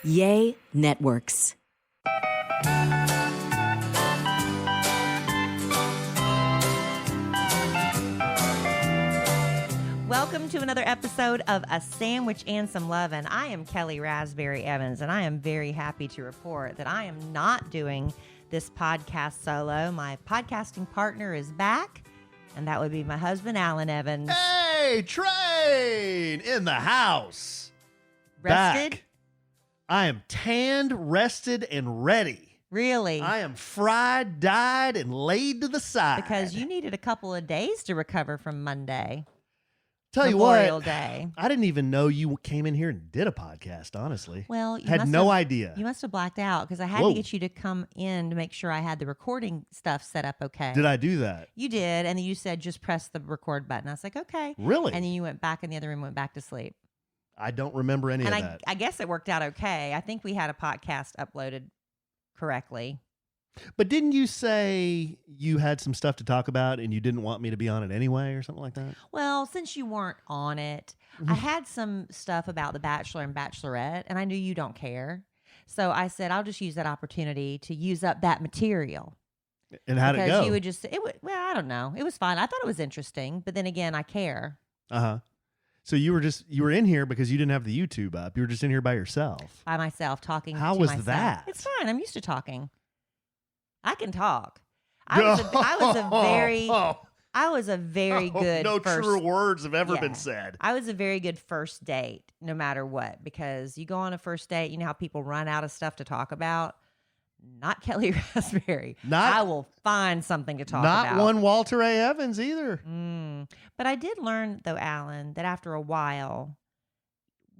Yay Networks. Welcome to another episode of A Sandwich and Some Lovin'. I am Kellie Raspberry Evans, and I am very happy to report that I am not doing this podcast solo. My podcasting partner is back, and that would be my husband, Alan Evans. Hey, Train in the house. Rested? Back. I am tanned, rested, and ready. Really? I am fried, dyed, and laid to the side. Because you needed a couple of days to recover from Monday. Tell you Memorial what, Day. I didn't even know you came in here and did a podcast, honestly. Well, you had no idea. You must have blacked out because I had to get you to come in to make sure I had the recording stuff set up okay. Did I do that? You did, and then you said just press the record button. I was like, okay. Really? And then you went back in the other room, went back to sleep. I don't remember any of that. I guess it worked out okay. I think we had a podcast uploaded correctly. But didn't you say you had some stuff to talk about and you didn't want me to be on it anyway or something like that? Well, since you weren't on it, I had some stuff about The Bachelor and Bachelorette, and I knew you don't care. So I said, I'll just use that opportunity to use up that material. And how'd it go? Because you would just, well, I don't know. It was fine. I thought it was interesting, but then again, I care. Uh-huh. So you were in here because you didn't have the YouTube up. You were just in here by yourself. By myself, talking How to was myself. that? It's fine. I'm used to talking. I can talk. I was a very good No first, truer words have ever yeah, been said. I was a very good first date, no matter what, because you go on a first date, you know how people run out of stuff to talk about? Not Kellie Raspberry. I will find something to talk about. Not one Walter A. Evans either. But I did learn, though, Alan, that after a while,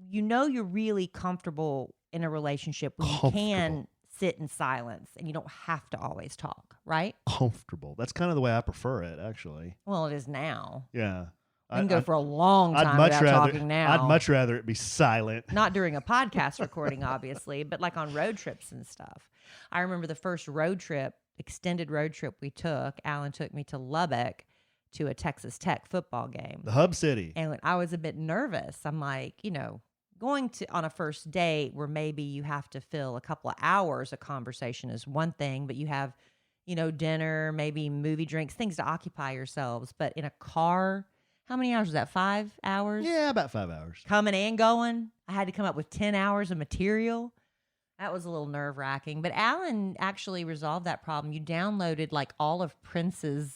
you know you're really comfortable in a relationship when you can sit in silence and you don't have to always talk, right? Comfortable. That's kind of the way I prefer it, actually. Well, it is now. Yeah. I can go for a long time without talking now. I'd much rather it be silent. Not during a podcast recording, obviously, but like on road trips and stuff. I remember the first extended road trip we took. Alan took me to Lubbock to a Texas Tech football game. The hub city. And when I was a bit nervous. I'm like, going on a first date where maybe you have to fill a couple of hours of conversation is one thing, but you have, dinner, maybe movie drinks, things to occupy yourselves. But in a car, how many hours was that? 5 hours? Yeah, about 5 hours. Coming and going. I had to come up with 10 hours of material. That was a little nerve-wracking. But Alan actually resolved that problem. You downloaded like all of Prince's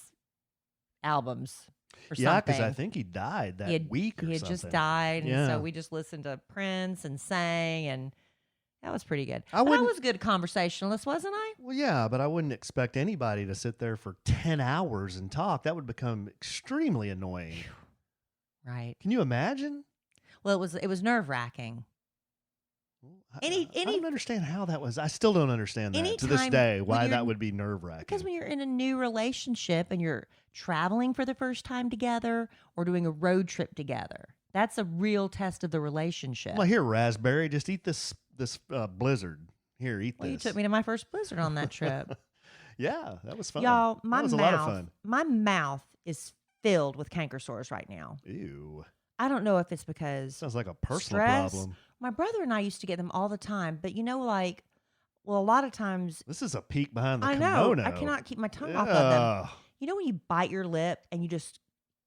albums or something. Yeah, because I think he died that week or something. He had just died. Yeah. And so we just listened to Prince and sang, and that was pretty good. I was a good conversationalist, wasn't I? Well, yeah, but I wouldn't expect anybody to sit there for 10 hours and talk. That would become extremely annoying. Right. Can you imagine? Well, it was nerve-wracking. I don't understand how that was. I still don't understand that to this day, why that would be nerve-wracking. Because when you're in a new relationship and you're traveling for the first time together or doing a road trip together, that's a real test of the relationship. Well, here, Raspberry, just eat this Blizzard. Here, eat this. You took me to my first Blizzard on that trip. Yeah, that was fun. Y'all, that was a lot of fun. My mouth is filled with canker sores right now. Ew. I don't know if it's because sounds like a personal stress. problem. My brother and I used to get them all the time, but a lot of times. This is a peek behind the kimono. I know. I cannot keep my tongue off of them. You know when you bite your lip and you just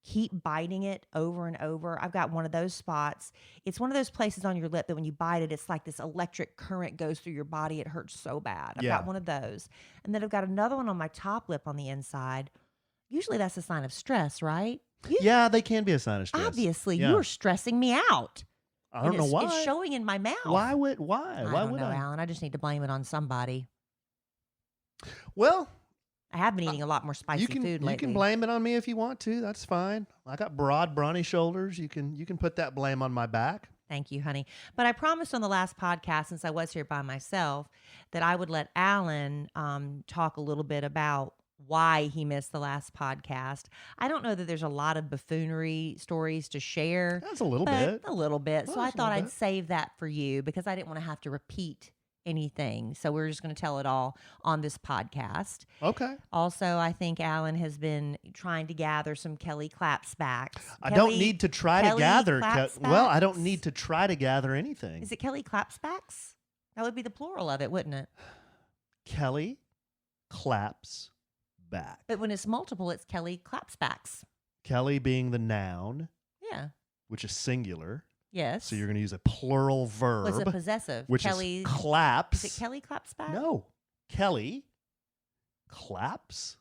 keep biting it over and over? I've got one of those spots. It's one of those places on your lip that when you bite it, it's like this electric current goes through your body. It hurts so bad. I've got one of those. And then I've got another one on my top lip on the inside. Usually that's a sign of stress, right? Yeah, they can be a sign of stress. Obviously, you're stressing me out. I don't know why. It's showing in my mouth. Why? Why would I? Alan, I just need to blame it on somebody. Well, I have been eating a lot more spicy food lately. You can blame it on me if you want to. That's fine. I got broad, brawny shoulders. You can put that blame on my back. Thank you, honey. But I promised on the last podcast, since I was here by myself, that I would let Alan talk a little bit about why he missed the last podcast. I don't know that there's a lot of buffoonery stories to share. That's a little bit. A little bit. So I thought I'd save that for you because I didn't want to have to repeat anything. So we're just going to tell it all on this podcast. Okay. Also, I think Alan has been trying to gather some Kellie clapsbacks. I don't need to try to gather. Well, I don't need to try to gather anything. Is it Kellie clapsbacks? That would be the plural of it, wouldn't it? Kellie claps back. But when it's multiple, it's Kellie claps backs. Kellie being the noun. Yeah. Which is singular. Yes. So you're going to use a plural verb. What's a possessive? Which is claps. Is it Kellie claps back? No. Kellie claps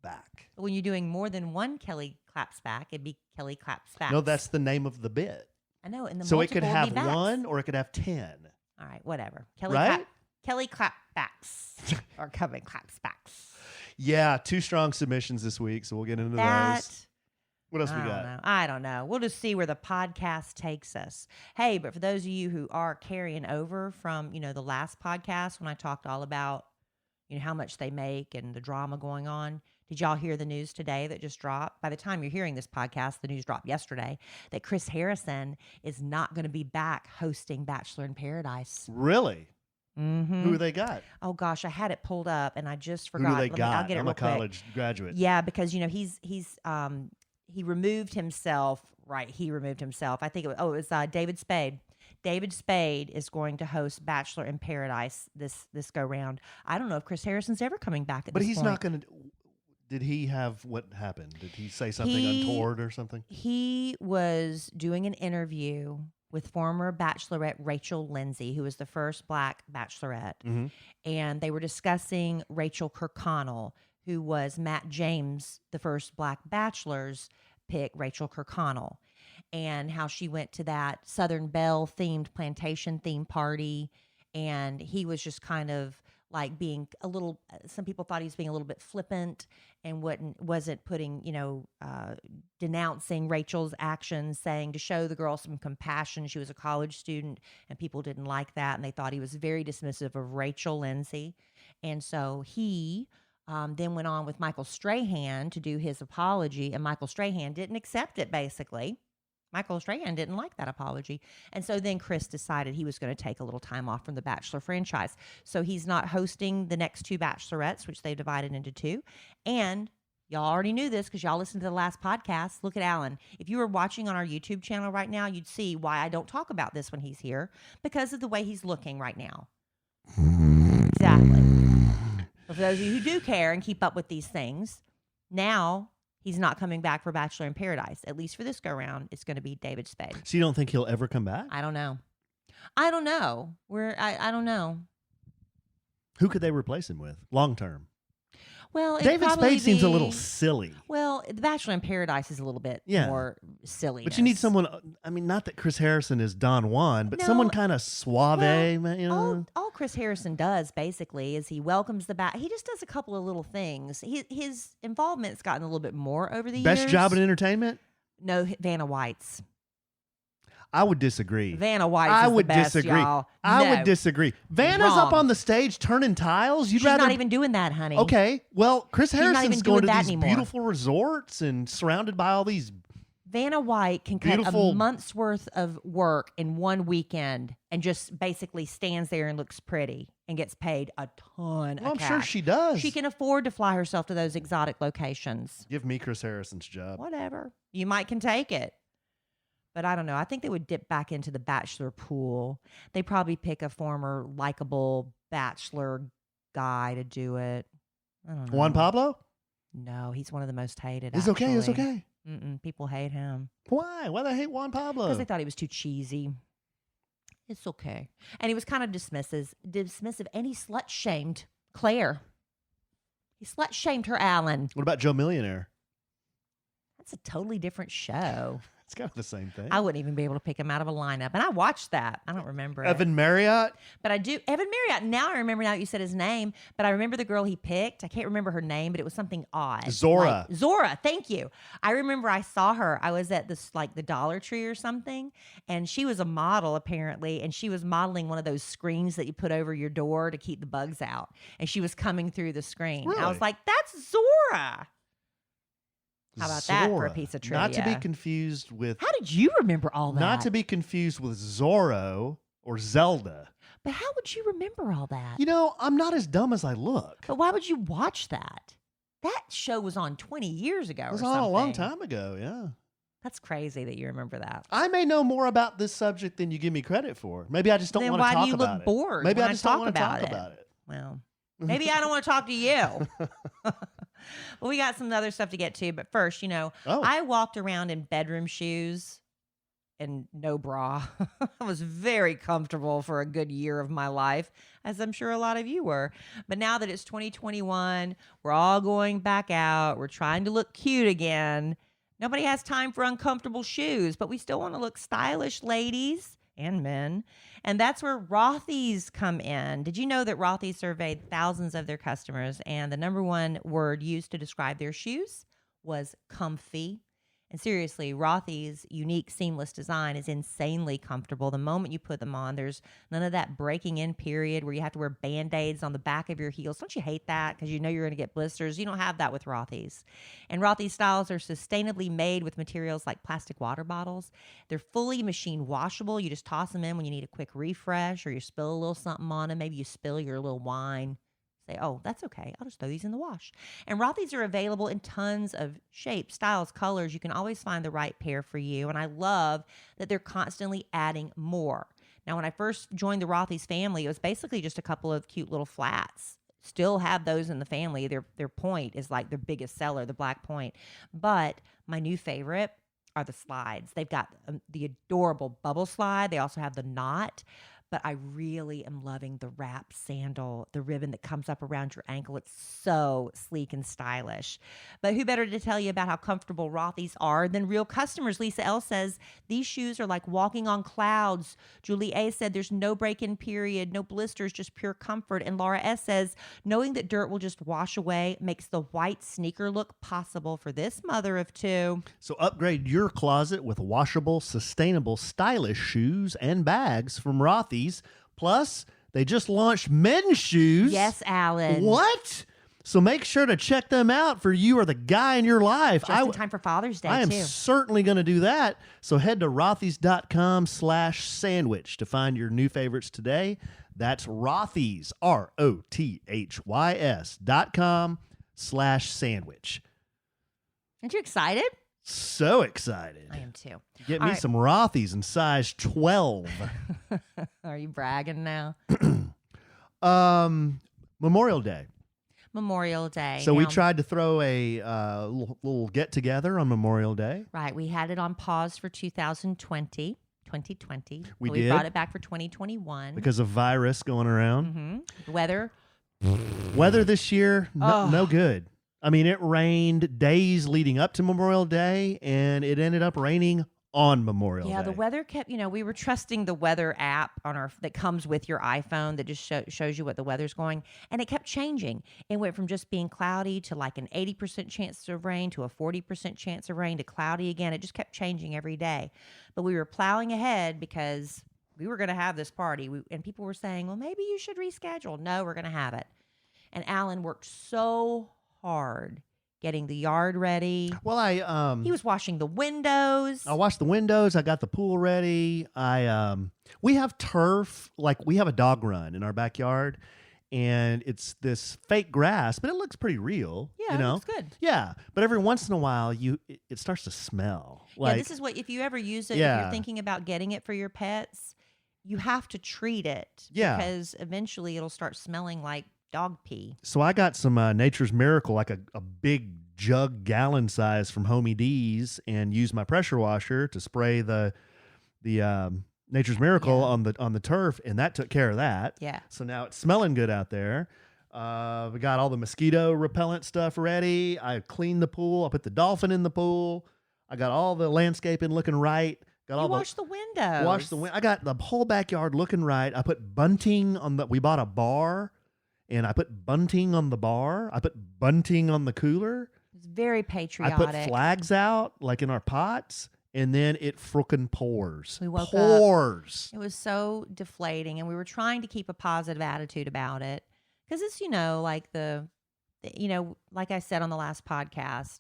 back. When you're doing more than one Kellie claps back, it'd be Kellie claps back. No, that's the name of the bit. I know. And the so it could multiple would have be backs. one or it could have 10. All right, whatever. Kellie clap backs or coming claps backs. Yeah, 2 strong submissions this week, so we'll get into those. What else we got? I don't know. We'll just see where the podcast takes us. Hey, but for those of you who are carrying over from, the last podcast when I talked all about, how much they make and the drama going on, did y'all hear the news today that just dropped? By the time you're hearing this podcast, the news dropped yesterday that Chris Harrison is not going to be back hosting Bachelor in Paradise. Really? Mm-hmm. Who they got? Oh gosh, I had it pulled up and I just forgot. Who do they got? I'll get it I'm real a college graduate. Yeah, because he removed himself. Right, he removed himself. I think it was David Spade. David Spade is going to host Bachelor in Paradise this go round. I don't know if Chris Harrison's ever coming back at this point. But he's not going to. Did he have what happened? Did he say something untoward or something? He was doing an interview with former Bachelorette Rachel Lindsay, who was the first Black Bachelorette, mm-hmm. and they were discussing Rachel Kirkconnell, who was Matt James, the first Black Bachelor's pick, Rachel Kirkconnell, and how she went to that Southern Belle themed plantation theme party. And he was just kind of like being a little, some people thought he was being a little bit flippant and wasn't putting, denouncing Rachel's actions, saying to show the girl some compassion. She was a college student and people didn't like that. And they thought he was very dismissive of Rachel Lindsay. And so he then went on with Michael Strahan to do his apology, and Michael Strahan didn't accept it, basically. Michael Strahan didn't like that apology. And so then Chris decided he was going to take a little time off from the Bachelor franchise. So he's not hosting the next 2 Bachelorettes, which they've divided into 2. And y'all already knew this because y'all listened to the last podcast. Look at Alan. If you were watching on our YouTube channel right now, you'd see why I don't talk about this when he's here, because of the way he's looking right now. Exactly. But for those of you who do care and keep up with these things, now he's not coming back for Bachelor in Paradise. At least for this go round, it's going to be David Spade. So you don't think he'll ever come back? I don't know. I don't know. I don't know. Who could they replace him with long term? Well, David Spade seems a little silly. Well, The Bachelor in Paradise is a little bit more silly. But you need someone, not that Chris Harrison is Don Juan, but someone kind of suave. All Chris Harrison does, basically, is he welcomes the back. He just does a couple of little things. His involvement's gotten a little bit more over the years. Best job in entertainment? No, Vanna White's. I would disagree. Vanna White is the best, disagree. y'all. I would disagree. Vanna's up on the stage turning tiles. She's not even doing that, honey. Okay. Well, Chris Harrison's going to these anymore. Beautiful resorts and surrounded by all these. Vanna White can cut a month's worth of work in one weekend and just basically stands there and looks pretty and gets paid a ton of I'm cash. sure she does. She can afford to fly herself to those exotic locations. Give me Chris Harrison's job. Whatever. You can take it. But I don't know. I think they would dip back into the Bachelor pool. They probably pick a former likable Bachelor guy to do it. I don't know. Juan Pablo? No, he's one of the most hated. It's okay. It's okay. People hate him. Why? Why do they hate Juan Pablo? Because they thought he was too cheesy. It's okay. And he was kind of dismissive, and he slut-shamed Claire. He slut-shamed her, Alan. What about Joe Millionaire? That's a totally different show. It's kind of the same thing. I wouldn't even be able to pick him out of a lineup. And I watched that. I don't remember Evan Marriott? But I do. Evan Marriott. Now I remember, now that you said his name. But I remember the girl he picked. I can't remember her name, but it was something odd. Zora. Zora. Thank you. I remember I saw her. I was at this, the Dollar Tree or something. And she was a model, apparently. And she was modeling one of those screens that you put over your door to keep the bugs out. And she was coming through the screen. Really? I was like, that's Zora. How about that for a piece of trivia? Not to be confused with... How did you remember all that? Not to be confused with Zorro or Zelda. But how would you remember all that? I'm not as dumb as I look. But why would you watch that? That show was on 20 years ago or something. It was on a long time ago, yeah. That's crazy that you remember that. I may know more about this subject than you give me credit for. Maybe I just don't want to talk about it. Then why do you look bored? Maybe when I just don't want to talk it? about it. Well, maybe I don't want to talk to you. Well, we got some other stuff to get to, but first, I walked around in bedroom shoes and no bra. I was very comfortable for a good year of my life, as I'm sure a lot of you were. But now that it's 2021, we're all going back out. We're trying to look cute again. Nobody has time for uncomfortable shoes, but we still want to look stylish, ladies and men. And that's where Rothy's come in. Did you know that Rothy surveyed thousands of their customers, and the number one word used to describe their shoes was comfy? And seriously, Rothy's unique seamless design is insanely comfortable. The moment you put them on, there's none of that breaking in period where you have to wear Band-Aids on the back of your heels. Don't you hate that? Because you know you're going to get blisters. You don't have that with Rothy's. And Rothy's styles are sustainably made with materials like plastic water bottles. They're fully machine washable. You just toss them in when you need a quick refresh or you spill a little something on them. Maybe you spill your little wine. Say, oh, that's okay. I'll just throw these in the wash. And Rothy's are available in tons of shapes, styles, colors. You can always find the right pair for you. And I love that they're constantly adding more. Now, when I first joined the Rothy's family, it was basically just a couple of cute little flats. Still have those in the family. Their point is like their biggest seller, the black point. But my new favorite are the slides. They've got the adorable bubble slide. They also have the knot. But I really am loving the wrap sandal, the ribbon that comes up around your ankle. It's so sleek and stylish. But who better to tell you about how comfortable Rothy's are than real customers? Lisa L. says, these shoes are like walking on clouds. Julie A. said, there's no break-in period, no blisters, just pure comfort. And Laura S. says, knowing that dirt will just wash away makes the white sneaker look possible for this mother of two. So upgrade your closet with washable, sustainable, stylish shoes and bags from Rothy's. Plus, they just launched men's shoes. Yes, Alan. What? So make sure to check them out for you or the guy in your life. Just in time for Father's Day, I am too. certainly going to do that. So head to rothys.com/sandwich to find your new favorites today. That's Rothys, ROTHYS.com/sandwich. Aren't you excited? So excited. I am too. Get me some Rothys in size 12. Are you bragging now? Memorial Day. Memorial Day. So we tried to throw a little get-together on Memorial Day. Right. We had it on pause for 2020. We did. Brought it back for 2021. Because of virus going around. Mm-hmm. Weather this year, no good. I mean, it rained days leading up to Memorial Day, and it ended up raining on Memorial Day. Yeah, the weather kept, we were trusting the weather app that comes with your iPhone that just shows you what the weather's going, and it kept changing. It went from just being cloudy to like an 80% chance of rain to a 40% chance of rain to cloudy again. It just kept changing every day. But we were plowing ahead because we were going to have this party, and people were saying, well, maybe you should reschedule. No, we're going to have it. And Alan worked so hard getting the yard ready. Well, he was washing the windows. I washed the windows. I got the pool ready. We have turf, like we have a dog run in our backyard, and it's this fake grass, but it looks pretty real. Yeah, it looks good. Yeah, but every once in a while, it starts to smell. Yeah, this is what, if you ever use it, if you're thinking about getting it for your pets, you have to treat it. Yeah. Because eventually it'll start smelling like dog pee. So I got some Nature's Miracle, like a big jug gallon size from Homey D's, and used my pressure washer to spray the Nature's Miracle on the turf, and that took care of that. Yeah. So now it's smelling good out there. We got all the mosquito repellent stuff ready. I cleaned the pool. I put the dolphin in the pool. I got all the landscaping looking right. Washed the windows. I got the whole backyard looking right. I put bunting we bought a bar. And I put bunting on the bar. I put bunting on the cooler. It's very patriotic. I put flags out, like in our pots, and then it frickin' pours. We woke up. It was so deflating, and we were trying to keep a positive attitude about it. Because it's, like like I said on the last podcast,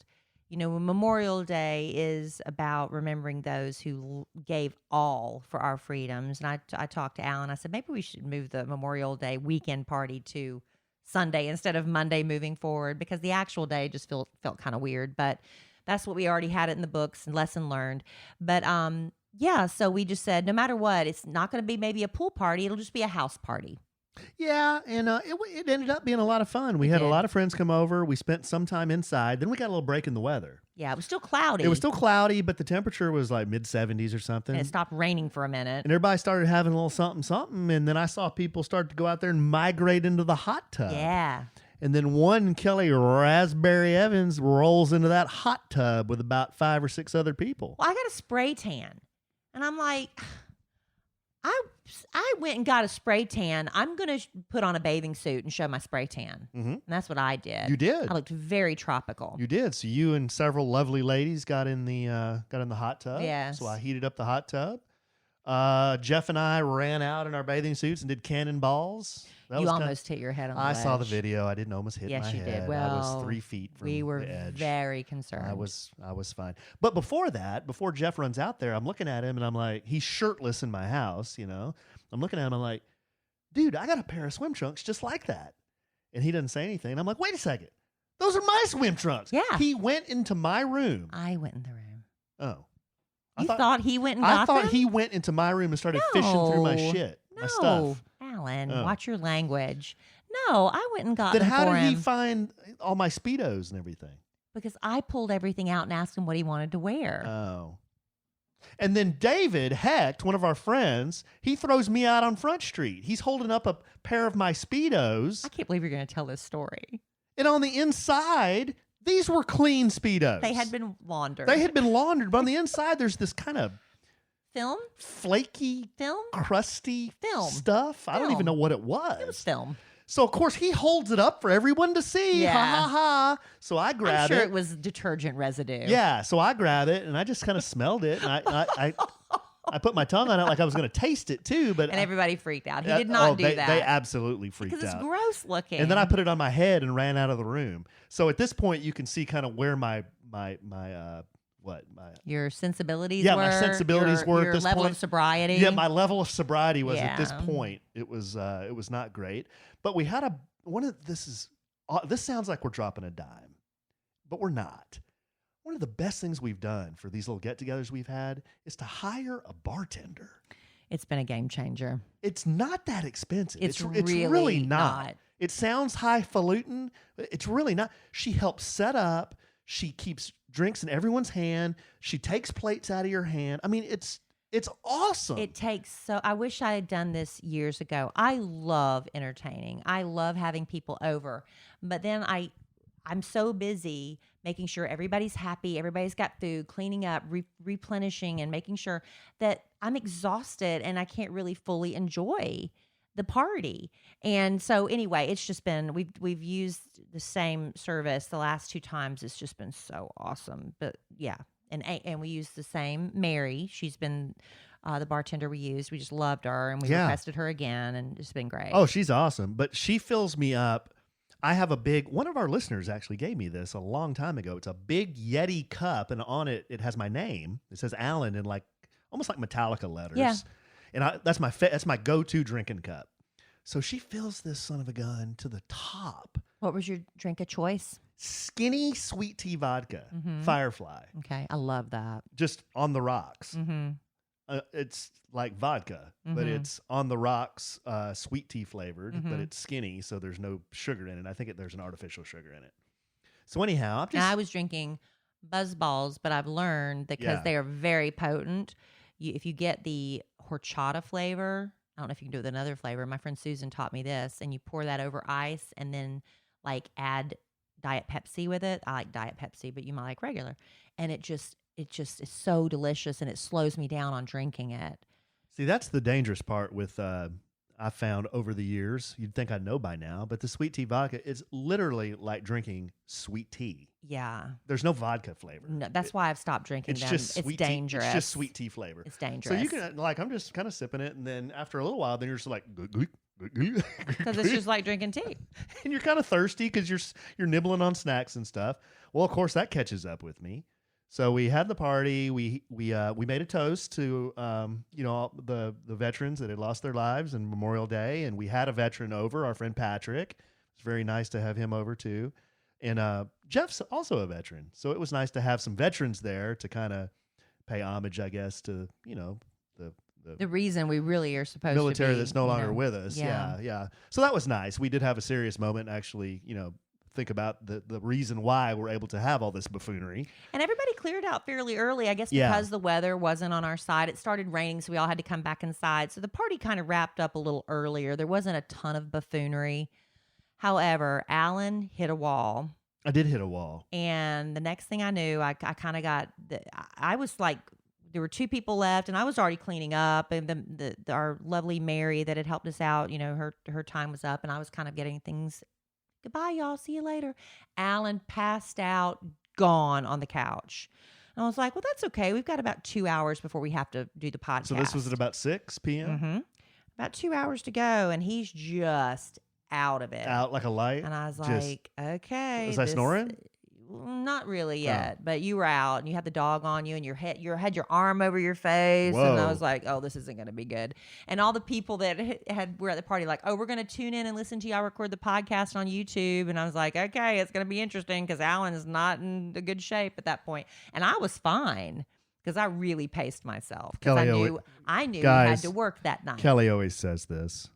Memorial Day is about remembering those who gave all for our freedoms. And I talked to Alan. I said, maybe we should move the Memorial Day weekend party to Sunday instead of Monday moving forward, because the actual day just felt kind of weird. But that's what we already had it in the books and lesson learned. But yeah, so we just said no matter what, it's not going to be maybe a pool party. It'll just be a house party. Yeah, and it ended up being a lot of fun. We had a lot of friends come over. We spent some time inside. Then we got a little break in the weather. Yeah, it was still cloudy. It was still cloudy, but the temperature was like mid-70s or something. And it stopped raining for a minute. And everybody started having a little something. And then I saw people start to go out there and migrate into the hot tub. Yeah. And then one Kellie Raspberry Evans rolls into that hot tub with about 5 or 6 other people. Well, I got a spray tan. And I'm like, I went and got a spray tan. I'm going to put on a bathing suit and show my spray tan. Mm-hmm. And that's what I did. You did. I looked very tropical. You did. So you and several lovely ladies got in the hot tub. Yes. So I heated up the hot tub. Jeff and I ran out in our bathing suits and did cannonballs. You almost hit your head on the ledge. I saw the video. I didn't almost hit my head. Yes, you did. Well, I was 3 feet from the edge. We were very concerned. I was fine. But before Jeff runs out there, I'm looking at him and I'm like, he's shirtless in my house, you know. I'm looking at him, I'm like, dude, I got a pair of swim trunks just like that. And he doesn't say anything. I'm like, wait a second. Those are my swim trunks. Yeah. He went into my room. I went in the room. Oh. You thought he went and got I thought them? he went into my room and started fishing through my shit, my stuff. Alan, Oh. watch your language. No, I went and got Then them how for did he him find all my Speedos and everything? because I pulled everything out and asked him what he wanted to wear. Oh. And then David Hecht, one of our friends, he throws me out on Front Street. He's holding up a pair of my Speedos. I can't believe you're going to tell this story. And on the inside, these were clean Speedos. They had been laundered. But on the inside, there's this kind of film, flaky, crusty stuff. I don't even know what it was. It was film. So, of course, he holds it up for everyone to see. Yeah. Ha, ha, ha. So I grab it. I'm sure it was detergent residue. Yeah. So I grab it, and I just kind of smelled it. And I put my tongue on it like I was going to taste it, too. But everybody freaked out. He did not do that. They absolutely freaked out. Because it's gross looking. And then I put it on my head and ran out of the room. So at this point, you can see kind of where my your sensibilities were. My sensibilities were your at this level point. of sobriety. Yeah, my level of sobriety was at this point. It was not great. But we had this sounds like we're dropping a dime, but we're not. One of the best things we've done for these little get-togethers we've had is to hire a bartender. It's been a game changer. It's not that expensive. It's really not. It sounds highfalutin. It's really not. She helps set up. She keeps drinks in everyone's hand. She takes plates out of your hand. I mean, it's awesome. I wish I had done this years ago. I love entertaining. I love having people over. But then I'm so busy making sure everybody's happy, everybody's got food, cleaning up, replenishing, and making sure that I'm exhausted and I can't really fully enjoy the party. And so anyway, it's just been, we've used the same service the last 2 times. It's just been so awesome. But yeah. And we used the same Mary. She's been the bartender we used. We just loved her, and we requested her again, and it's been great. Oh, she's awesome. But she fills me up. I have one of our listeners actually gave me this a long time ago. It's a big Yeti cup, and on it has my name. It says Alan in almost like Metallica letters. Yeah. And that's my go-to drinking cup. So she fills this son of a gun to the top. What was your drink of choice? Skinny sweet tea vodka, Firefly. Okay, I love that. Just on the rocks. Mm-hmm. It's like vodka, but it's on the rocks, sweet tea flavored, but it's skinny, so there's no sugar in it. I think there's an artificial sugar in it. So anyhow, I was drinking Buzz Balls, but I've learned that because they are very potent, if you get the horchata flavor, I don't know if you can do it with another flavor. My friend Susan taught me this, and you pour that over ice and then add Diet Pepsi with it. I like Diet Pepsi, but you might like regular. And it just is so delicious, and it slows me down on drinking it. See, that's the dangerous part with I found over the years. You'd think I'd know by now, but the sweet tea vodka is literally like drinking sweet tea. Yeah. There's no vodka flavor. No, that's why I've stopped drinking them. Just it's dangerous. It's just sweet tea flavor. It's dangerous. So you can I'm just kind of sipping it, and then after a little while, then you're just like, because it's just like drinking tea, and you're kind of thirsty because you're nibbling on snacks and stuff. Well, of course that catches up with me. So we had the party. We made a toast to the veterans that had lost their lives in Memorial Day, and we had a veteran over, our friend Patrick. It's very nice to have him over too. And Jeff's also a veteran, so it was nice to have some veterans there to kind of pay homage, I guess, to the reason we really are supposed military to be, that's no longer with us. Yeah. Yeah. So that was nice. We did have a serious moment, actually, think about the reason why we're able to have all this buffoonery. And everybody cleared out fairly early, I guess, because the weather wasn't on our side. It started raining, so we all had to come back inside. So the party kind of wrapped up a little earlier. There wasn't a ton of buffoonery. However, Alan hit a wall. I did hit a wall. And the next thing I knew, I kind of got, I was like, there were 2 people left, and I was already cleaning up. And our lovely Mary that had helped us out, her time was up, and I was kind of getting things. Goodbye, y'all. See you later. Alan passed out, gone on the couch. And I was like, well, that's okay. We've got about 2 hours before we have to do the podcast. So this was at about 6 p.m.? Mm-hmm. About 2 hours to go, and he's just out of it. Out like a light? And I was like, okay. Was I snoring? Not really yet, but you were out, and you had the dog on you, and you had your arm over your face. Whoa. And I was like, oh, this isn't going to be good. And all the people that were at the party like, oh, we're going to tune in and listen to y'all record the podcast on YouTube. And I was like, okay, it's going to be interesting because Alan is not in a good shape at that point. And I was fine because I really paced myself because I knew guys, we had to work that night. Kelly always says this.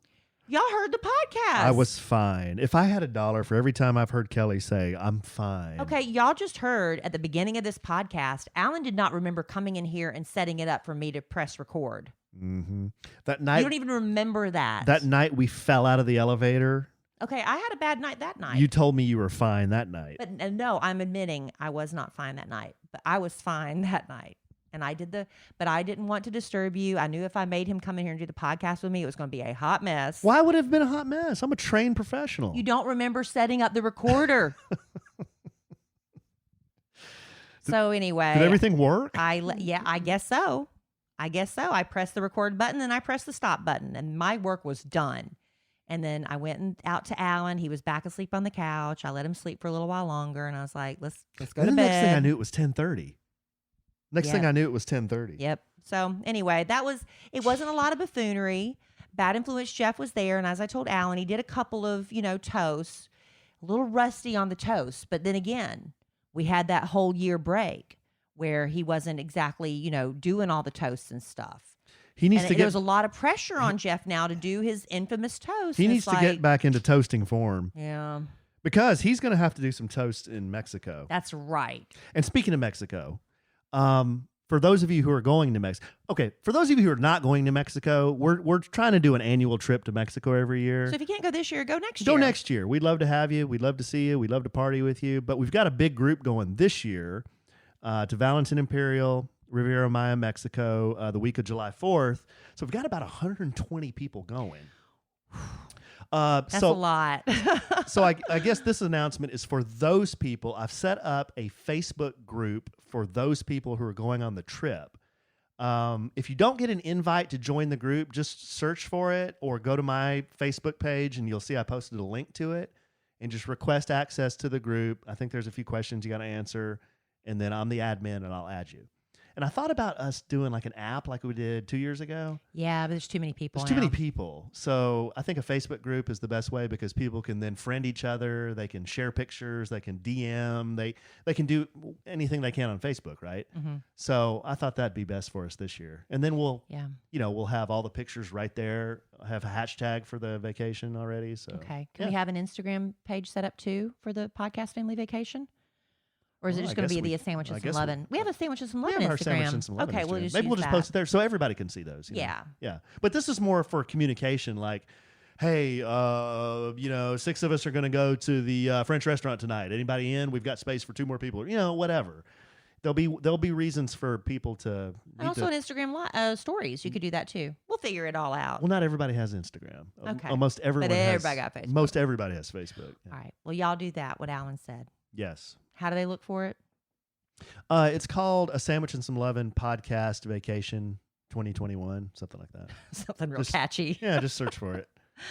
Y'all heard the podcast. I was fine. If I had $1 for every time I've heard Kelly say, I'm fine. Okay, y'all just heard at the beginning of this podcast, Alan did not remember coming in here and setting it up for me to press record. Mm-hmm. That night. You don't even remember that. That night we fell out of the elevator. Okay, I had a bad night that night. You told me you were fine that night. But no, I'm admitting I was not fine that night. But I was fine that night. And but I didn't want to disturb you. I knew if I made him come in here and do the podcast with me, it was going to be a hot mess. Why would it have been a hot mess? I'm a trained professional. You don't remember setting up the recorder. So anyway. Did everything work? Yeah, I guess so. I pressed the record button and I pressed the stop button and my work was done. And then I went out to Alan. He was back asleep on the couch. I let him sleep for a little while longer. And I was like, let's go to bed. Next thing I knew, it was 10:30. Next thing I knew, it was 10:30. Yep. So anyway, it wasn't a lot of buffoonery. Bad Influence Jeff was there. And as I told Alan, he did a couple of, toasts, a little rusty on the toast. But then again, we had that whole year break where he wasn't exactly, doing all the toasts and stuff. There was a lot of pressure on Jeff now to do his infamous toast. He needs to get back into toasting form. Yeah. Because he's going to have to do some toast in Mexico. That's right. And speaking of Mexico, for those of you who are going to Mexico, for those of you who are not going to Mexico, we're trying to do an annual trip to Mexico every year. So if you can't go this year, go next year. Go next year. We'd love to have you. We'd love to see you. We'd love to party with you. But we've got a big group going this year to Valentin Imperial, Riviera Maya, Mexico, the week of July 4th. So we've got about 120 people going. That's a lot. So I guess this announcement is for those people. I've set up a Facebook group for those people who are going on the trip. If you don't get an invite to join the group, just search for it or go to my Facebook page and you'll see I posted a link to it and just request access to the group. I think there's a few questions you got to answer and then I'm the admin and I'll add you. And I thought about us doing like an app like we did 2 years ago. Yeah, but there's too many people. There's too many people. So I think a Facebook group is the best way because people can then friend each other. They can share pictures. They can DM. They can do anything they can on Facebook, right? Mm-hmm. So I thought that'd be best for us this year. And then we'll have all the pictures right there. Have a hashtag for the vacation already. So okay. Can we have an Instagram page set up too for the podcast family vacation? Or is it just going to be the Sandwiches and Lovin'? We have a Sandwiches and Lovin' Instagram. Our Sandwiches and Lovin' okay, Instagram. maybe we'll just post it there so everybody can see those. Yeah. Yeah. But this is more for communication like, hey, 6 of us are going to go to the French restaurant tonight. Anybody in? We've got space for 2 more people. Whatever. There'll be reasons for people to. And also on Instagram stories, you could do that too. We'll figure it all out. Well, not everybody has Instagram. Okay. Almost everyone. But everybody got Facebook. Most everybody has Facebook. Yeah. All right. Well, y'all do that. What Alan said. Yes. How do they look for it? It's called A Sandwich and Some Lovin' Podcast Vacation 2021, something like that. Something real catchy. Yeah, just search for it.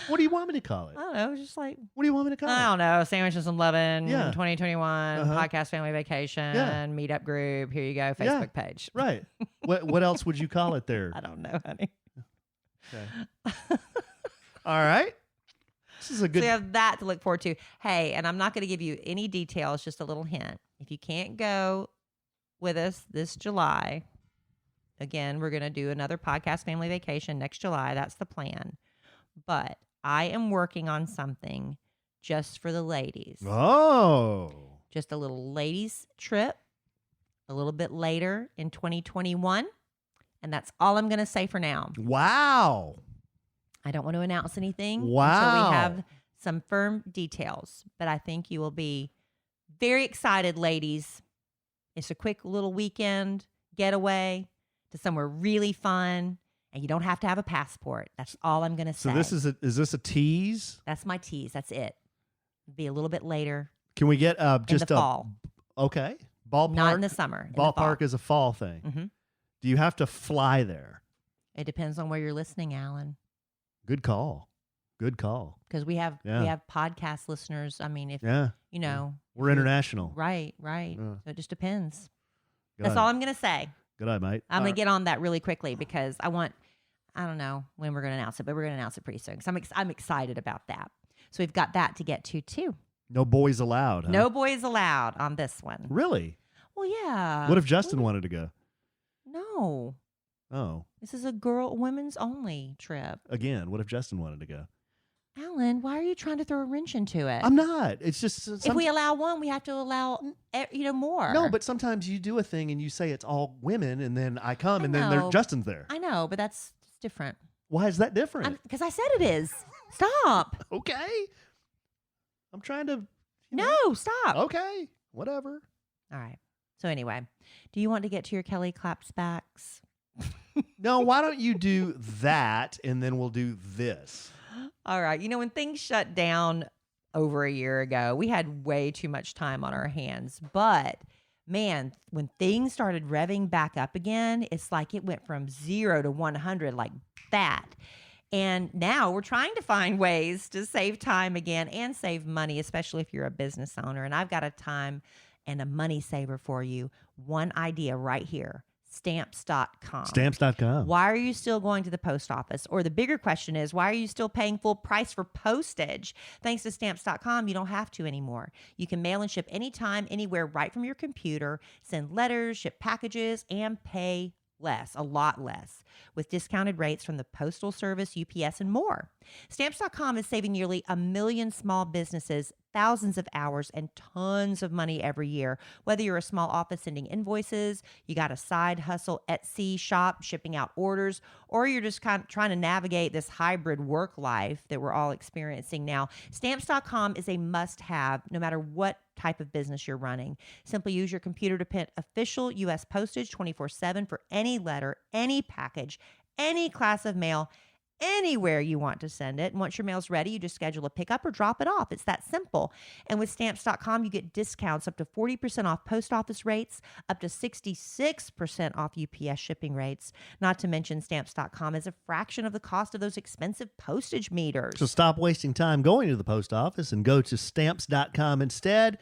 What do you want me to call it? I don't know. Just like. What do you want me to call it? I don't know. Sandwiches and Lovin', 2021, Uh-huh. podcast family vacation, meetup group. Here you go. Facebook page. Right. What else would you call it there? I don't know, honey. Okay. All right. This is a good. So you have that to look forward to. Hey, and I'm not going to give you any details, just a little hint. If you can't go with us this July, again, we're going to do another podcast family vacation next July. That's the plan. But I am working on something just for the ladies. Oh. Just a little ladies trip a little bit later in 2021. And that's all I'm going to say for now. Wow. I don't want to announce anything until Wow. we have some firm details. But I think you will be very excited, ladies. It's a quick little weekend getaway to somewhere really fun. And you don't have to have a passport. That's all I'm going to say. So is this a tease? That's my tease. That's it. Be a little bit later. Can we get just in the fall. Okay. Ballpark. Not in the summer. Ballpark is a fall thing. Mm-hmm. Do you have to fly there? It depends on where you're listening, Alan. Good call. Good call. Because we have podcast listeners. I mean, if you know, we're international. Right. Yeah. So it just depends. Good That's all I'm going to say. Good eye, mate. I'm going to get on that really quickly because I don't know when we're going to announce it, but we're going to announce it pretty soon. Because I'm excited about that. So we've got that to get to too. No boys allowed. Huh? No boys allowed on this one. Really? Well, yeah. What if Justin wanted to go? No. Oh. This is a women's only trip. Again, what if Justin wanted to go? Alan, why are you trying to throw a wrench into it? I'm not. It's just if we allow one, we have to allow more. No, but sometimes you do a thing and you say it's all women, and then I come and then Justin's there. I know, but that's different. Why is that different? Because I said it is. Stop. Okay. I'm trying to. No, stop. Okay. Whatever. All right. So anyway, do you want to get to your Kellie claps backs? No, why don't you do that and then we'll do this? All right. You know, when things shut down over a year ago, we had way too much time on our hands. But man, when things started revving back up again, it's like it went from 0 to 100 like that. And now we're trying to find ways to save time again and save money, especially if you're a business owner. And I've got a time and a money saver for you. One idea right here. Stamps.com. Stamps.com. Why are you still going to the post office? Or the bigger question is, why are you still paying full price for postage? Thanks to Stamps.com, you don't have to anymore. You can mail and ship anytime, anywhere, right from your computer, send letters, ship packages, and pay less, a lot less, with discounted rates from the Postal Service, UPS, and more. Stamps.com is saving nearly 1 million small businesses thousands of hours and tons of money every year. Whether you're a small office sending invoices, you got a side hustle, Etsy shop, shipping out orders, or you're just kind of trying to navigate this hybrid work life that we're all experiencing now, Stamps.com is a must-have no matter what type of business you're running. Simply use your computer to print official U.S. postage 24/7 for any letter, any package, any class of mail, anywhere you want to send it. And once your mail's ready, you just schedule a pickup or drop it off. It's that simple. And with Stamps.com, you get discounts up to 40% off post office rates, up to 66% off UPS shipping rates. Not to mention Stamps.com is a fraction of the cost of those expensive postage meters. So stop wasting time going to the post office and go to Stamps.com instead.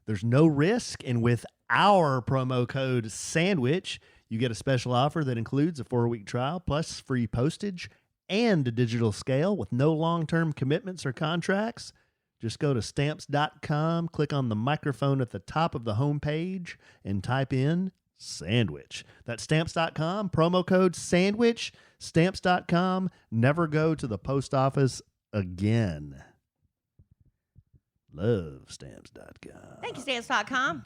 There's no risk. And with our promo code SANDWICH, you get a special offer that includes a 4-week trial plus free postage and a digital scale with no long-term commitments or contracts. Just go to Stamps.com, click on the microphone at the top of the homepage, and type in SANDWICH. That's Stamps.com, promo code SANDWICH, Stamps.com. Never go to the post office again. Love Stamps.com. Thank you, Stamps.com.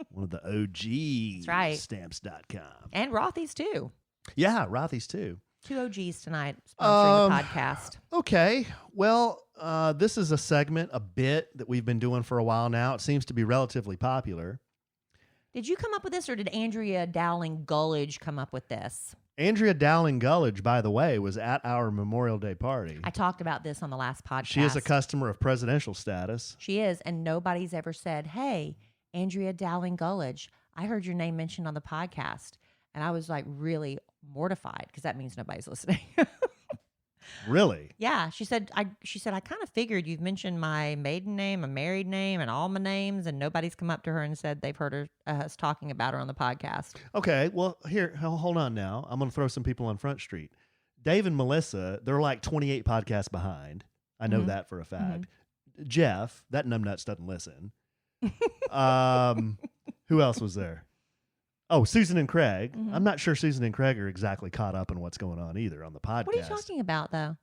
One of the OGs. That's right. Stamps.com. And Rothy's too. Yeah, Rothy's too. 2 OGs tonight sponsoring the podcast. Okay. Well, this is a segment, a bit that we've been doing for a while now. It seems to be relatively popular. Did you come up with this or did Andrea Dowling Gullidge come up with this? Andrea Dowling Gullidge, by the way, was at our Memorial Day party. I talked about this on the last podcast. She is a customer of presidential status. She is, and nobody's ever said, hey, Andrea Dowling Gullidge, I heard your name mentioned on the podcast. And I was like really mortified because that means nobody's listening. Really? Yeah. She said, I kind of figured you've mentioned my maiden name, a married name, and all my names, and nobody's come up to her and said they've heard us talking about her on the podcast. Okay. Well, here, hold on now. I'm going to throw some people on Front Street. Dave and Melissa, they're like 28 podcasts behind. I know that for a fact. Jeff, that numbnuts doesn't listen. Who else was there? Oh, Susan and Craig. I'm not sure Susan and Craig are exactly caught up in what's going on either on the podcast. What are you talking about, though?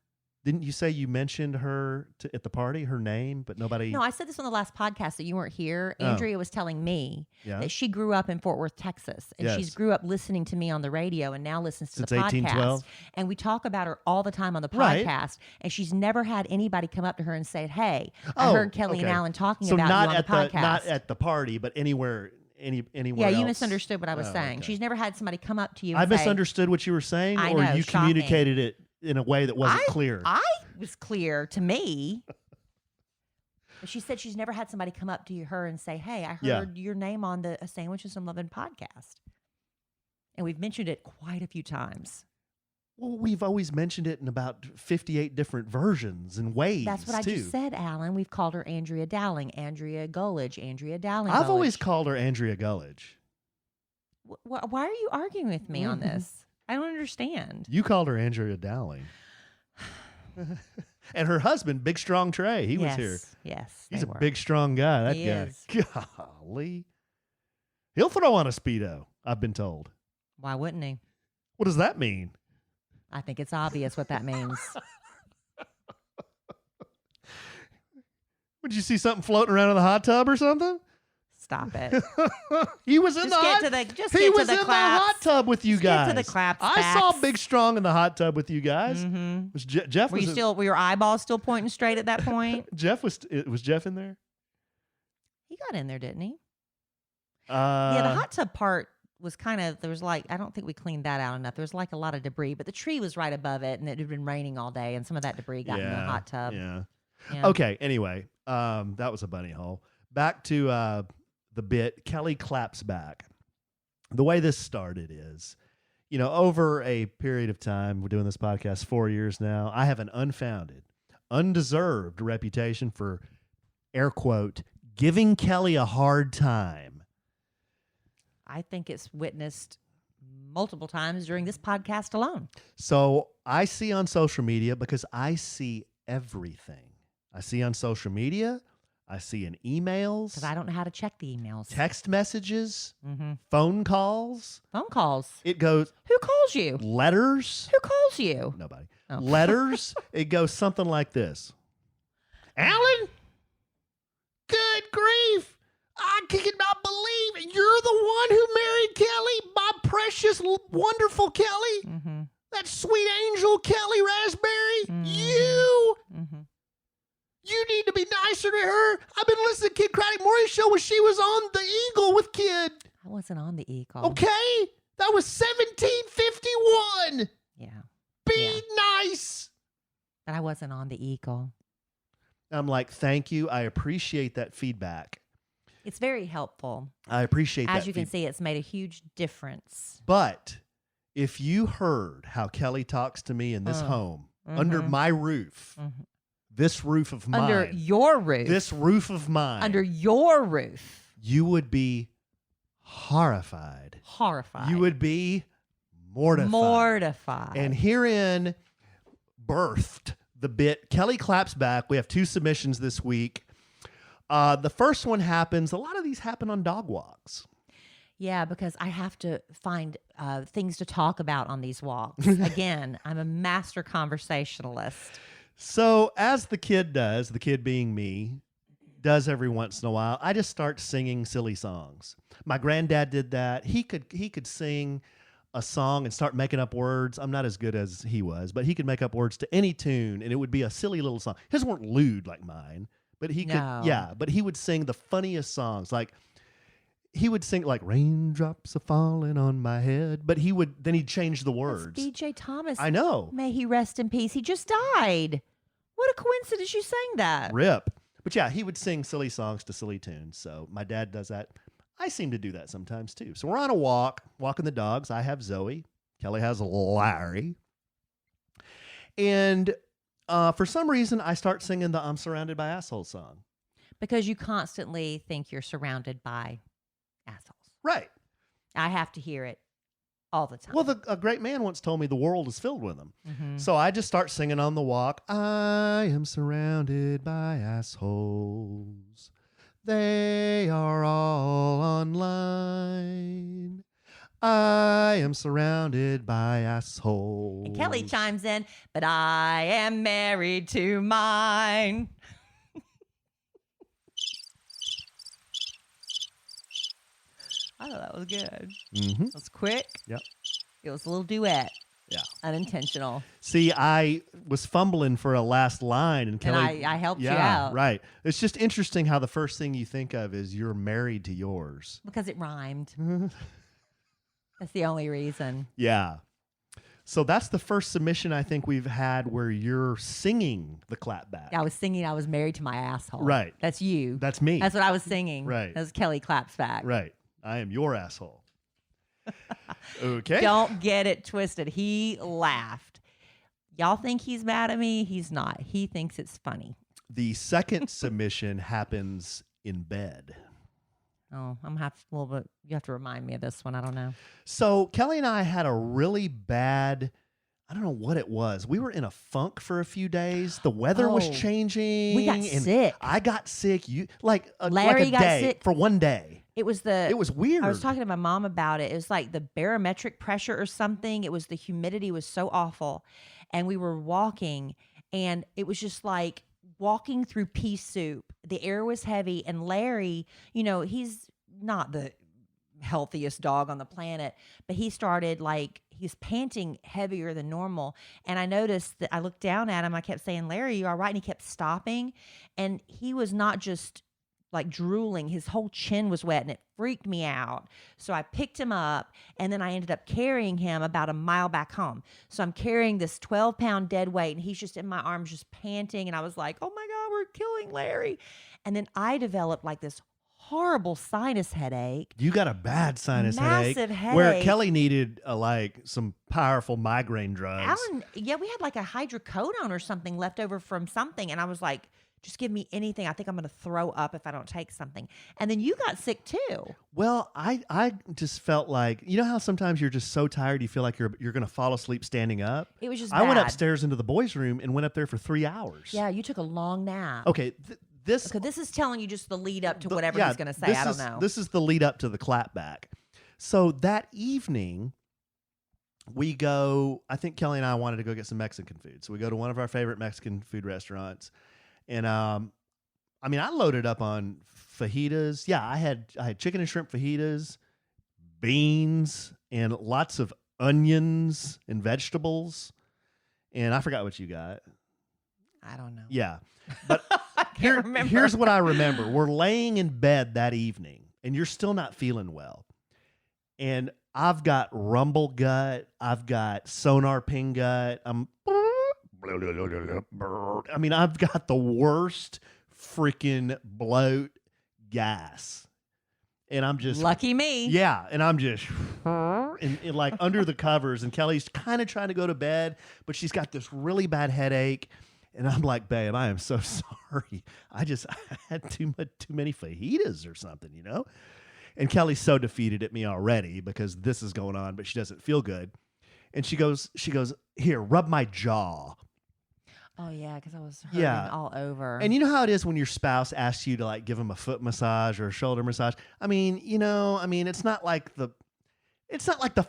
Didn't you say you mentioned her at the party, her name, but nobody? No, I said this on the last podcast that you weren't here. Andrea was telling me that she grew up in Fort Worth, Texas, and she's grew up listening to me on the radio and now listens to Since the podcast. 1812? And we talk about her all the time on the Right. podcast, and she's never had anybody come up to her and say, "Hey, I heard Kelly and Alan talking about not you on at the podcast." not at the party, but anywhere. Anywhere Yeah, you else. misunderstood what I was saying. Okay. She's never had somebody come up to you. I And say, misunderstood what you were saying, I or know, you shocking. communicated it in a way that wasn't clear. I was clear to me. But she said she's never had somebody come up to her and say, "Hey, I heard your name on the A Sandwiches and Lovin' podcast." And we've mentioned it quite a few times. Well, we've always mentioned it in about 58 different versions and ways. That's what I just said, Alan. We've called her Andrea Dowling, Andrea Gullidge, Andrea Dowling. I've always called her Andrea Gullidge. Why are you arguing with me on this? I don't understand. You called her Andrea Dowling. And her husband, Big Strong Trey, he was here. Yes, He's a big, strong guy, that He guy. is. Golly. He'll throw on a Speedo, I've been told. Why wouldn't he? What does that mean? I think it's obvious what that means. Would you see something floating around in the hot tub or something? Stop it. He was in Just the get hot to the- just He get to was the in claps. the hot tub with you Just get guys. to the claps, I saw facts. Big Strong in the hot tub with you guys. Was Jeff Were was you still? Were your eyeballs still pointing straight at that point? Jeff was Jeff in there? He got in there, didn't he? Yeah, Yeah, the hot tub part was kind of, there was like, I don't think we cleaned that out enough. There was like a lot of debris, but the tree was right above it and it had been raining all day and some of that debris got in the hot tub. Yeah. Yeah. Okay, anyway, that was a bunny hole. Back to the bit, Kellie claps back. The way this started is, over a period of time, we're doing this podcast 4 years now, I have an unfounded, undeserved reputation for, air quote, giving Kellie a hard time. I think it's witnessed multiple times during this podcast alone. So I see on social media, because I see everything. I see on social media, I see in emails. Because I don't know how to check the emails. Text messages, phone calls. Phone calls. It goes Who calls you? letters. Who calls you? Nobody. Oh. Letters. It goes something like this. Alan, good grief. I cannot believe you're the one who married Kellie, my precious, wonderful Kellie. Mm-hmm. That sweet angel Kellie Raspberry. Mm-hmm. You need to be nicer to her. I've been listening to Kid Craddock Morris show when she was on the Eagle with Kid. I wasn't on the e-call. Okay? That was 1751. Yeah. Be nice. But I wasn't on the e-call. I'm like, thank you. I appreciate that feedback. It's very helpful. I appreciate that. As you can see, it's made a huge difference. But if you heard how Kellie talks to me in this home, under my roof, this roof of mine. Under your roof. This roof of mine. Under your roof. You would be horrified. Horrified. You would be mortified. Mortified. And herein birthed the bit Kellie claps back. We have 2 submissions this week. The first one happens, a lot of these happen on dog walks. Yeah, because I have to find things to talk about on these walks. Again, I'm a master conversationalist. So as the kid does, the kid being me, does every once in a while, I just start singing silly songs. My granddad did that. He could sing a song and start making up words. I'm not as good as he was, but he could make up words to any tune, and it would be a silly little song. His weren't lewd like mine, but he could, but he would sing the funniest songs. Like, he would sing like raindrops are falling on my head, but then he'd change the words. That's DJ Thomas. I know. May he rest in peace. He just died. What a coincidence you sang that. Rip. But yeah, he would sing silly songs to silly tunes. So my dad does that. I seem to do that sometimes too. So we're on a walk, walking the dogs. I have Zoe. Kellie has Larry. And for some reason, I start singing the I'm Surrounded by Assholes song. Because you constantly think you're surrounded by assholes. Right. I have to hear it All the time. Well, a great man once told me the world is filled with them. Mm-hmm. So I just start singing on the walk. I am surrounded by assholes. They are all online. I am surrounded by assholes. And Kelly chimes in, but I am married to mine. I thought that was good. Mm-hmm. It was quick. Yep. It was a little duet. Yeah. Unintentional. See, I was fumbling for a last line, and Kelly, And I helped you out. Right. It's just interesting how the first thing you think of is you're married to yours. Because it rhymed. That's the only reason. Yeah. So that's the first submission I think we've had where you're singing the clapback. I was singing I was married to my asshole. Right. That's you. That's me. That's what I was singing. Right. That was Kelly claps back. Right. I am your asshole. Okay. Don't get it twisted. He laughed. Y'all think he's mad at me? He's not. He thinks it's funny. The second submission happens in bed. Oh, I'm gonna have a little bit. You have to remind me of this one. I don't know. So Kelly and I had a really bad, I don't know what it was. We were in a funk for a few days. The weather was changing. We got and sick. I got sick. You like a Larry got day sick. for one day. It was weird. I was talking to my mom about it. It was like the barometric pressure or something. It was the humidity was so awful. And we were walking and it was just like walking through pea soup. The air was heavy and Larry, he's not the healthiest dog on the planet, but he started he's panting heavier than normal. And I noticed that I looked down at him. I kept saying, Larry, you all right? And he kept stopping. And he was not just like drooling, his whole chin was wet and it freaked me out. So I picked him up and then I ended up carrying him about a mile back home. So I'm carrying this 12-pound dead weight and he's just in my arms just panting. And I was like, oh my God, we're killing Larry. And then I developed like this horrible sinus headache. You got a bad sinus Massive headache. Where headache. Kelly needed some powerful migraine drugs. Alan, yeah, we had like a hydrocodone or something left over from something. And I was like, just give me anything. I think I'm going to throw up if I don't take something. And then you got sick too. Well, I just felt like, you know how sometimes you're just so tired you feel like you're going to fall asleep standing up? It was just I went bad. upstairs into the boys' room and went up there for 3 hours. Yeah, you took a long nap. Okay, this is telling you just the lead up to whatever he's going to say. I don't know. This is the lead up to the clapback. So that evening, we go, I think Kelly and I wanted to go get some Mexican food. So we go to one of our favorite Mexican food restaurants. And I loaded up on fajitas. Yeah, I had chicken and shrimp fajitas, beans, and lots of onions and vegetables. And I forgot what you got. I don't know. Yeah. But I can't remember. Here's what I remember. We're laying in bed that evening, and you're still not feeling well. And I've got rumble gut. I've got sonar ping gut. I've got the worst freaking bloat gas. And I'm just... Lucky me. Yeah. And I'm just... and like under the covers. And Kelly's kind of trying to go to bed, but she's got this really bad headache. And I'm like, babe, I am so sorry. I had too many fajitas or something, And Kelly's so defeated at me already because this is going on, but she doesn't feel good. And she goes, here, rub my jaw. Oh, yeah, because I was hurting all over. And you know how it is when your spouse asks you to like give them a foot massage or a shoulder massage? It's not like the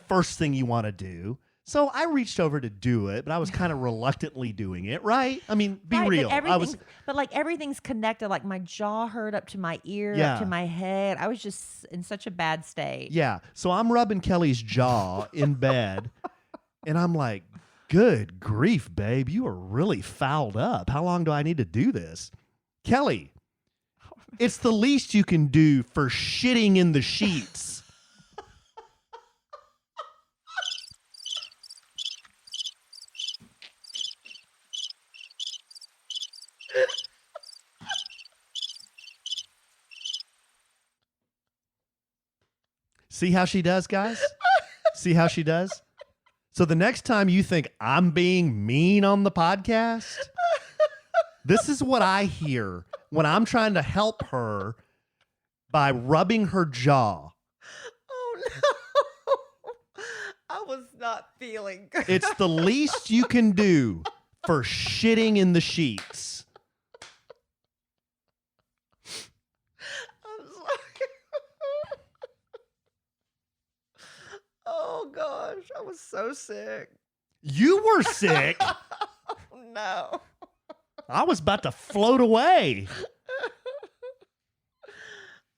first thing you want to do. So I reached over to do it, but I was kind of reluctantly doing it, right? Be real. But everything's connected. Like my jaw hurt up to my ear, up to my head. I was just in such a bad state. Yeah. So I'm rubbing Kelly's jaw in bed, and I'm like, good grief, babe, you are really fouled up. How long do I need to do this? Kelly, it's the least you can do for shitting in the sheets. See how she does, guys? See how she does? So the next time you think I'm being mean on the podcast, this is what I hear when I'm trying to help her by rubbing her jaw. Oh, no. I not feeling good. It's the least you can do for shitting in the sheets. I'm sorry. Oh gosh, I was so sick. You were sick. No. I was about to float away.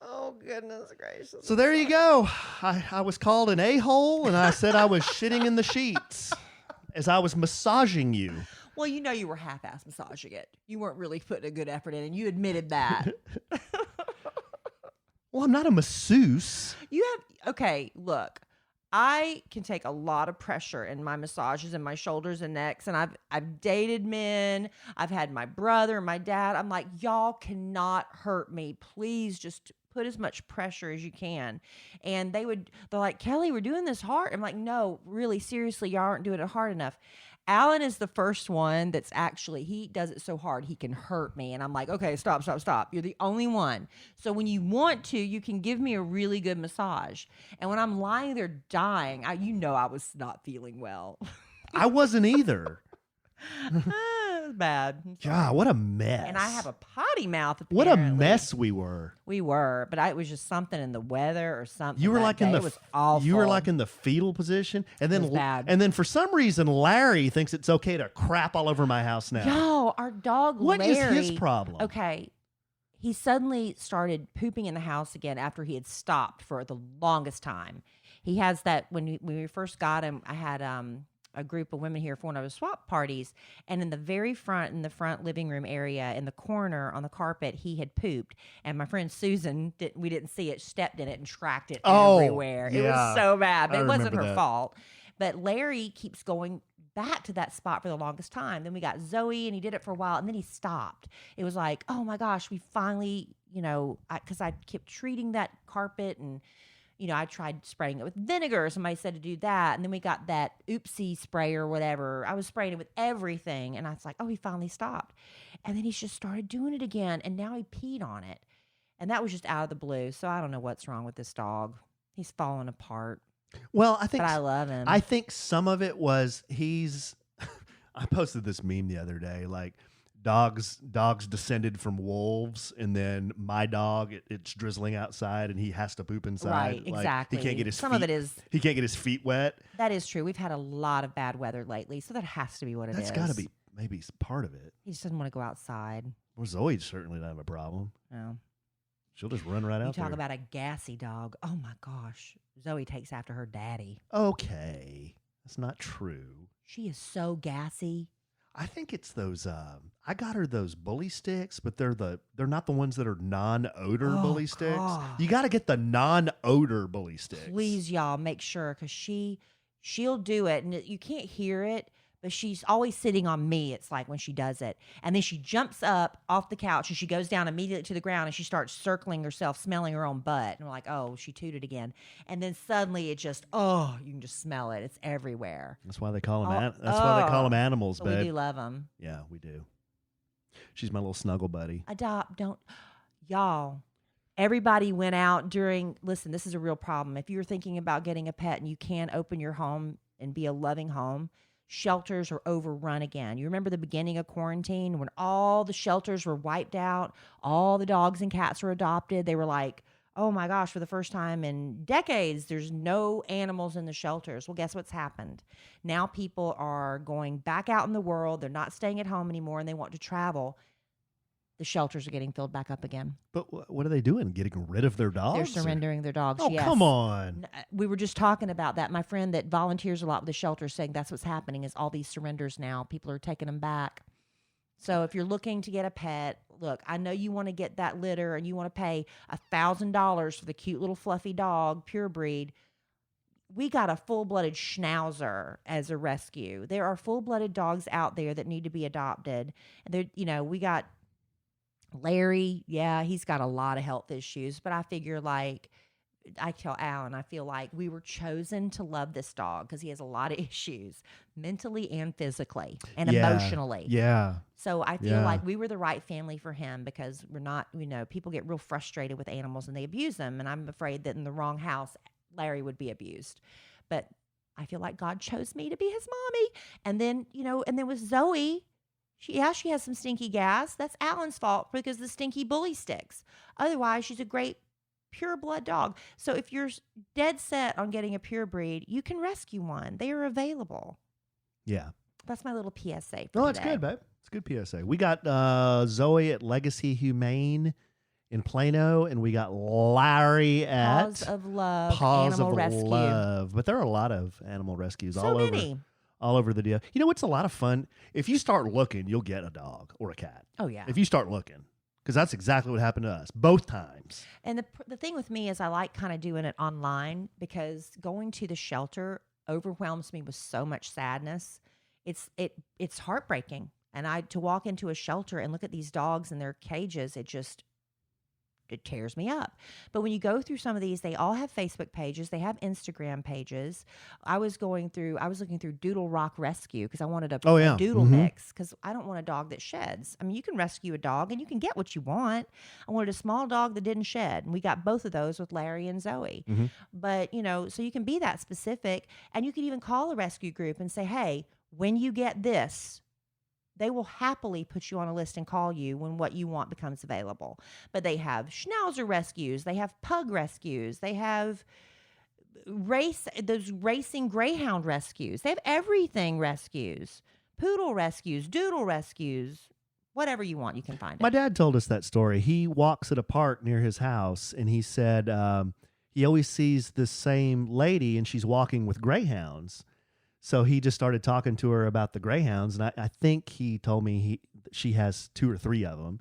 Oh goodness gracious. So there you go. I was called an a-hole, and I said I was shitting in the sheets as I was massaging you. Well, you know you were half-ass massaging it. You weren't really putting a good effort in, and you admitted that. Well, I'm not a masseuse. Okay, look. I can take a lot of pressure in my massages and my shoulders and necks, and I've dated men. I've had my brother and my dad. I'm like, y'all cannot hurt me. Please just put as much pressure as you can. And they're like, Kelly, we're doing this hard. I'm like, no, really, seriously, y'all aren't doing it hard enough. Alan is the first one that's actually, he does it so hard he can hurt me. And I'm like, okay, stop. You're the only one. So when you want to, you can give me a really good massage. And when I'm lying there dying, I was not feeling well. I wasn't either. It was bad. God, what a mess. And I have a potty mouth, apparently. What a mess we were. We were, but it was just something in the weather or something. You were like it was awful. You were like in the fetal position, and then It was bad. And then for some reason, Larry thinks it's okay to crap all over my house now. Yo, our dog What Larry. is his problem? Okay, he suddenly started pooping in the house again after he had stopped for the longest time. He has that when we first got him. I had a group of women here for one of his swap parties, and in the front living room area, in the corner on the carpet, he had pooped, and my friend Susan we didn't see it, stepped in it and tracked it everywhere. Yeah. It was so bad, but I it wasn't remember her that. fault. But Larry keeps going back to that spot for the longest time. Then we got Zoe, and he did it for a while, and then he stopped. It was like, oh my gosh, we finally, because I kept treating that carpet, and I tried spraying it with vinegar. Somebody said to do that. And then we got that oopsie spray or whatever. I was spraying it with everything. And I was like, oh, he finally stopped. And then he just started doing it again. And now he peed on it. And that was just out of the blue. So I don't know what's wrong with this dog. He's falling apart. Well, But I love him. I think some of it was I posted this meme the other day, like dogs descended from wolves, and then my dog, it's drizzling outside and he has to poop inside. Right, Like, exactly. He can't get his Some feet, of it is. He can't get his feet wet. That is true. We've had a lot of bad weather lately. So that has to be what it is. That's got to be maybe part of it. He just doesn't want to go outside. Well, Zoe certainly doesn't have a problem. No. She'll just run right out You talk there. about a gassy dog. Oh my gosh. Zoe takes after her daddy. Okay. That's not true. She is so gassy. I think it's those. I got her those bully sticks, but they're not the ones that are non-odor bully sticks. God. You got to get the non-odor bully sticks. Please, y'all, make sure, because she'll do it, and you can't hear it, but she's always sitting on me. It's like when she does it, and then she jumps up off the couch and she goes down immediately to the ground and she starts circling herself, smelling her own butt, and we're like, oh, she tooted again, and then suddenly it just, you can just smell it. It's everywhere. That's why they call them. That's why they call them animals, But babe. we do love them. Yeah, we do. She's my little snuggle buddy. Y'all. Everybody went out listen, this is a real problem. If you're thinking about getting a pet and you can't open your home and be a loving home, shelters are overrun again. You remember the beginning of quarantine when all the shelters were wiped out, all the dogs and cats were adopted. They were like, oh my gosh, for the first time in decades, there's no animals in the shelters. Well, guess what's happened? Now people are going back out in the world. They're not staying at home anymore, and they want to travel. The shelters are getting filled back up again. But what are they doing? Getting rid of their dogs? They're surrendering their dogs. Oh, yes. come on. We were just talking about that. My friend that volunteers a lot with the shelter saying that's what's happening is all these surrenders now. People are taking them back. So if you're looking to get a pet, look, I know you want to get that litter and you want to pay $1,000 for the cute little fluffy dog, pure breed. We got a full-blooded schnauzer as a rescue. There are full-blooded dogs out there that need to be adopted. And we got Larry, he's got a lot of health issues, but I figure like I tell Alan, I feel like we were chosen to love this dog because he has a lot of issues mentally and physically and emotionally. Yeah. So I feel like we were the right family for him because we're not, people get real frustrated with animals and they abuse them. And I'm afraid that in the wrong house, Larry would be abused. But I feel like God chose me to be his mommy. And then, and then with Zoe, she has some stinky gas. That's Alan's fault because the stinky bully sticks. Otherwise, she's a great pure blood dog. So if you're dead set on getting a pure breed, you can rescue one. They are available. Yeah. That's my little PSA. No, it's good, babe. It's a good PSA. We got Zoe at Legacy Humane in Plano, and we got Larry at Paws of Love Paws Animal of Rescue. Love. But there are a lot of animal rescues So many. all over the deal. You know, it's a lot of fun. If you start looking, you'll get a dog or a cat. Oh, yeah. If you start looking. Because that's exactly what happened to us, both times. And the thing with me is I like kind of doing it online because going to the shelter overwhelms me with so much sadness. It's heartbreaking. And to walk into a shelter and look at these dogs in their cages, it tears me up. But when you go through some of these, they all have Facebook pages. They have Instagram pages. I was looking through Doodle Rock Rescue because I wanted a doodle mix because I don't want a dog that sheds. I mean, you can rescue a dog and you can get what you want. I wanted a small dog that didn't shed. And we got both of those with Larry and Zoe. Mm-hmm. But, so you can be that specific and you can even call a rescue group and say, hey, when you get this, they will happily put you on a list and call you when what you want becomes available. But they have Schnauzer rescues. They have pug rescues. They have those racing greyhound rescues. They have everything rescues. Poodle rescues, doodle rescues, whatever you want, you can find it. My dad told us that story. He walks at a park near his house, and he said he always sees the same lady, and she's walking with greyhounds. So he just started talking to her about the greyhounds, and I think he told me she has 2 or 3 of them,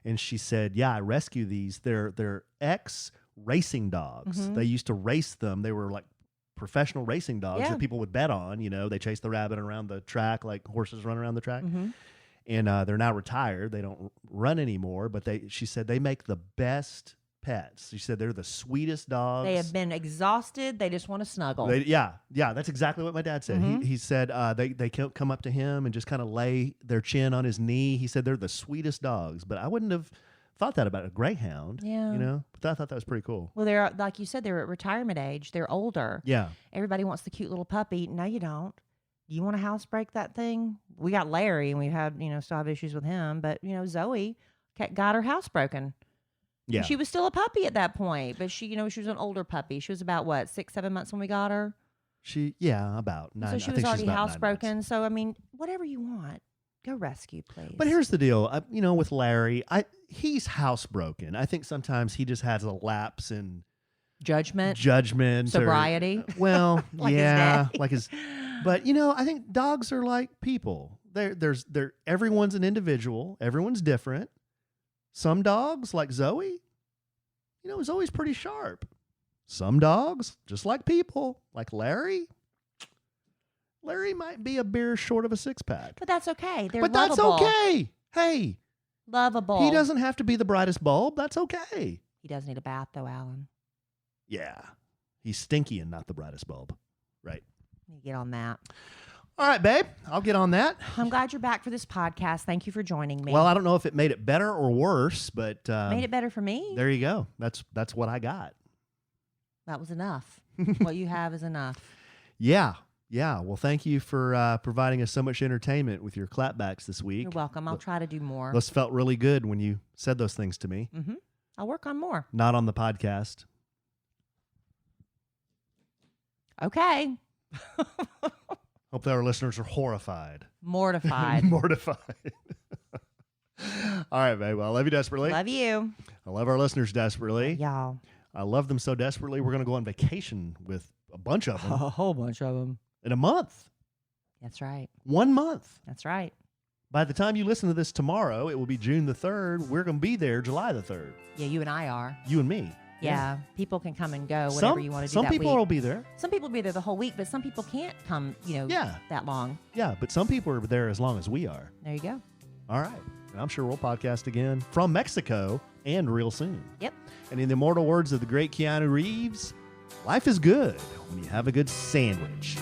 and she said, "Yeah, I rescue these. They're ex-racing dogs. Mm-hmm. They used to race them. They were like professional racing dogs that people would bet on. They chase the rabbit around the track like horses run around the track, and they're now retired. They don't run anymore. But she said they make the best pets. She said they're the sweetest dogs. They have been exhausted. They just want to snuggle. Yeah, that's exactly what my dad said. Mm-hmm. He said they come up to him and just kind of lay their chin on his knee. He said they're the sweetest dogs. But I wouldn't have thought that about a greyhound. Yeah. But I thought that was pretty cool. Well, they're like you said, they're at retirement age. They're older. Yeah. Everybody wants the cute little puppy. No, you don't. You want to housebreak that thing? We got Larry, and we had still have issues with him. But Zoe got her house broken. Yeah. And she was still a puppy at that point, but she was an older puppy. She was about 6-7 months when we got her. About 9. So she was already housebroken. So I mean, whatever you want, go rescue, please. But here's the deal, with Larry, he's housebroken. I think sometimes he just has a lapse in judgment, Or, sobriety. well, Like yeah, his like his. But I think dogs are like people. Everyone's an individual. Everyone's different. Some dogs, like Zoe, Zoe's pretty sharp. Some dogs, just like people, like Larry might be a beer short of a 6-pack. But that's okay. But that's okay. Hey. Lovable. He doesn't have to be the brightest bulb. That's okay. He does need a bath, though, Alan. Yeah. He's stinky and not the brightest bulb. Right. Let me get on that. All right, babe. I'll get on that. I'm glad you're back for this podcast. Thank you for joining me. Well, I don't know if it made it better or worse, but made it better for me. There you go. That's what I got. That was enough. What you have is enough. Yeah. Well, thank you for providing us so much entertainment with your clapbacks this week. You're welcome. I'll try to do more. Those felt really good when you said those things to me. Mm-hmm. I'll work on more. Not on the podcast. Okay. Hope that our listeners are horrified. Mortified. Mortified. All right, babe. Well, I love you desperately. Love you. I love our listeners desperately. Y'all. I love them so desperately. We're going to go on vacation with a bunch of them. A whole bunch of them. In a month. That's right. 1 month. That's right. By the time you listen to this tomorrow, it will be June the 3rd. We're going to be there July the 3rd. Yeah, you and I are. You and me. Yeah. People can come and go whenever you want to do that Some people week. will be there. Some people will be there the whole week, but some people can't come, that long. Yeah, but some people are there as long as we are. There you go. All right. And I'm sure we'll podcast again from Mexico and real soon. Yep. And in the immortal words of the great Keanu Reeves, life is good when you have a good sandwich.